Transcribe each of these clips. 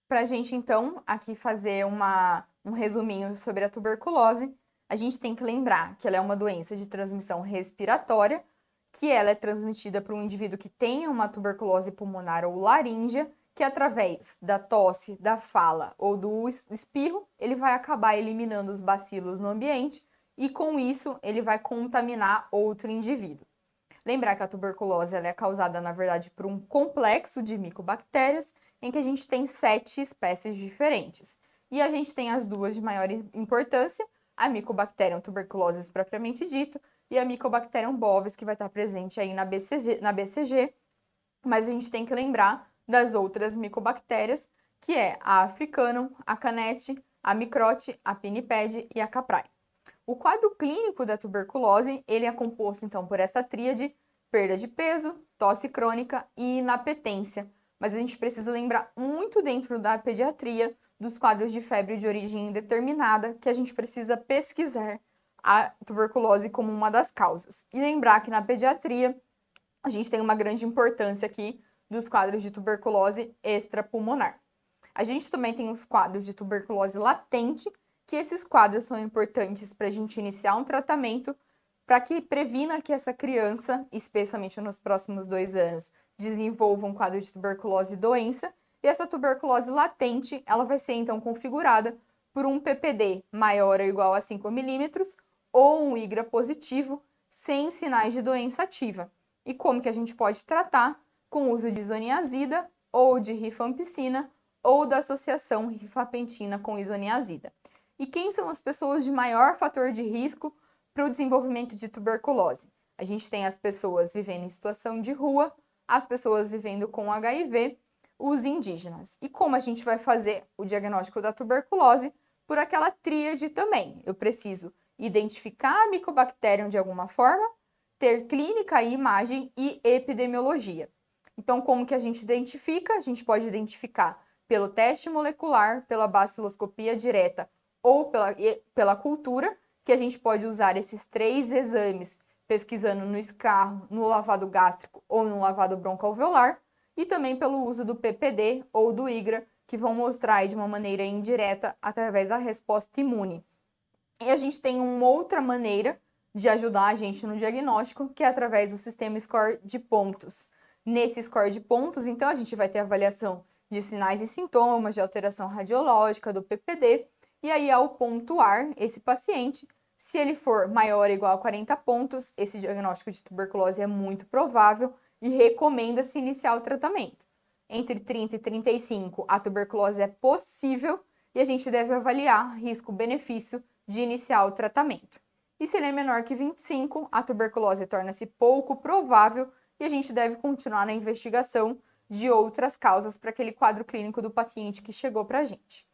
Para a gente, então, aqui fazer um resuminho sobre a tuberculose, a gente tem que lembrar que ela é uma doença de transmissão respiratória, que ela é transmitida por um indivíduo que tenha uma tuberculose pulmonar ou laríngea, que através da tosse, da fala ou do espirro, ele vai acabar eliminando os bacilos no ambiente e, com isso, ele vai contaminar outro indivíduo. Lembrar que a tuberculose ela é causada, na verdade, por um complexo de micobactérias, em que a gente tem 7 espécies diferentes. E a gente tem as duas de maior importância, a Mycobacterium tuberculosis propriamente dito, e a Mycobacterium bovis, que vai estar presente aí na BCG, mas a gente tem que lembrar das outras micobactérias, que é a Africanum, a Canete, a Microte, a Pinnipede e a Caprai. O quadro clínico da tuberculose, ele é composto, então, por essa tríade: perda de peso, tosse crônica e inapetência. Mas a gente precisa lembrar muito dentro da pediatria dos quadros de febre de origem indeterminada, que a gente precisa pesquisar a tuberculose como uma das causas. E lembrar que na pediatria a gente tem uma grande importância aqui dos quadros de tuberculose extrapulmonar. A gente também tem os quadros de tuberculose latente, que esses quadros são importantes para a gente iniciar um tratamento para que previna que essa criança, especialmente nos próximos 2 anos, desenvolva um quadro de tuberculose doença. E essa tuberculose latente, ela vai ser então configurada por um PPD maior ou igual a 5 milímetros ou um IGRA positivo sem sinais de doença ativa. E como que a gente pode tratar? Com o uso de isoniazida ou de rifampicina ou da associação rifapentina com isoniazida. E quem são as pessoas de maior fator de risco para o desenvolvimento de tuberculose? A gente tem as pessoas vivendo em situação de rua, as pessoas vivendo com HIV, os indígenas. E como a gente vai fazer o diagnóstico da tuberculose? Por aquela tríade também. Eu preciso identificar a Mycobacterium de alguma forma, ter clínica e imagem e epidemiologia. Então, como que a gente identifica? A gente pode identificar pelo teste molecular, pela baciloscopia direta ou pela cultura, que a gente pode usar esses 3 exames pesquisando no escarro, no lavado gástrico ou no lavado broncoalveolar, e também pelo uso do PPD ou do IGRA, que vão mostrar aí de uma maneira indireta através da resposta imune. E a gente tem uma outra maneira de ajudar a gente no diagnóstico, que é através do sistema score de pontos. Nesse score de pontos, então, a gente vai ter avaliação de sinais e sintomas, de alteração radiológica, do PPD, e aí, ao pontuar esse paciente, se ele for maior ou igual a 40 pontos, esse diagnóstico de tuberculose é muito provável e recomenda-se iniciar o tratamento. Entre 30 e 35, a tuberculose é possível e a gente deve avaliar risco-benefício de iniciar o tratamento. E se ele é menor que 25, a tuberculose torna-se pouco provável e a gente deve continuar na investigação de outras causas para aquele quadro clínico do paciente que chegou para a gente.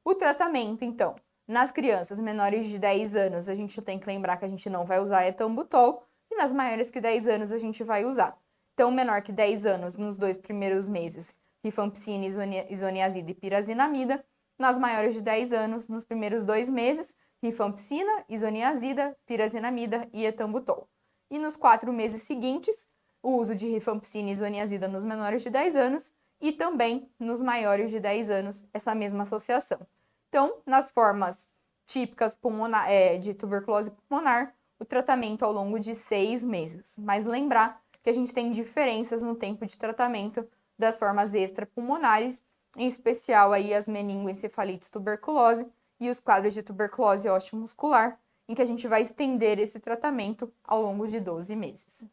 O tratamento, então, nas crianças menores de 10 anos, a gente tem que lembrar que a gente não vai usar etambutol, e nas maiores que 10 anos a gente vai usar. Então, menor que 10 anos, nos 2 primeiros meses, rifampicina, isoniazida e pirazinamida. Nas maiores de 10 anos, nos primeiros 2 meses, rifampicina, isoniazida, pirazinamida e etambutol. E nos 4 meses seguintes, o uso de rifampicina e isoniazida nos menores de 10 anos e também nos maiores de 10 anos, essa mesma associação. Então, nas formas típicas de tuberculose pulmonar, o tratamento ao longo de 6 meses. Mas lembrar que a gente tem diferenças no tempo de tratamento das formas extrapulmonares, em especial aí as meningoencefalites tuberculose e os quadros de tuberculose osteomuscular, em que a gente vai estender esse tratamento ao longo de 12 meses.